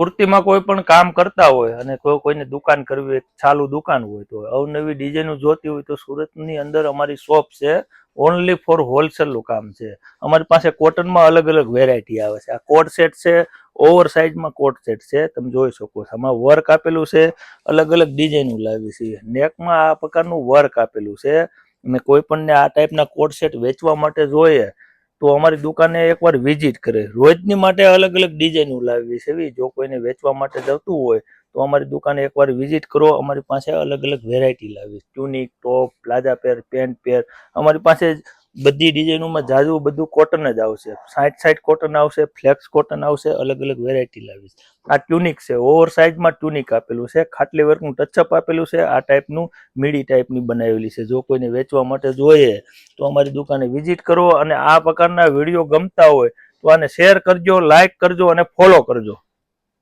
પૂર્તિમાં કોઈ પણ કામ કરતા હોય અને કોઈને દુકાન કરવી હોય, ચાલુ દુકાન હોય તો અવનવી ડિઝાઇન જોતી હોય તો સુરતની અંદર અમારી શોપ છે. ઓનલી ફોર હોલસેલનું કામ છે. અમારી પાસે કોટનમાં અલગ અલગ વેરાયટી આવે છે. આ કોટ સેટ છે, ઓવર સાઇઝમાં કોટ સેટ છે, તમે જોઈ શકો છો. આમાં વર્ક આપેલું છે, અલગ અલગ ડિઝાઇન લાવી છે. નેકમાં આ પ્રકારનું વર્ક આપેલું છે. અને કોઈ પણને આ ટાઈપના કોટ સેટ વેચવા માટે જોઈએ તો અમારી દુકાને એકવાર વિઝિટ કરે. રોજની માટે અલગ અલગ ડિઝાઇન લાવી છે. જો કોઈને વેચવા માટે જતું હોય તો અમારી દુકાને એકવાર વિઝિટ કરો. અમારી પાસે અલગ અલગ વેરાયટી લાવી, ટ્યુનિક, ટોપ, પ્લાઝા પેર, પેન્ટ પેર. અમારી પાસે બધી ડિઝાઇનોમાં જાજુ બધું કોટન જ આવશે. 60 કોટન આવશે, ફ્લેક્સ કોટન આવશે, અલગ અલગ વેરાયટી લાવીશ. આ ટ્યુનિક છે, ઓવર સાઇઝમાં ટ્યુનિક આપેલું છે, ખાટલી વર્કનું ટચઅપ આપેલું છે. આ ટાઈપનું મીડી ટાઈપની બનાવેલી છે. જો કોઈને વેચવા માટે જોઈએ તો અમારી દુકાને વિઝિટ કરો. અને આ પ્રકારના વિડીયો ગમતા હોય તો આને શેર કરજો, લાઈક કરજો અને ફોલો કરજો.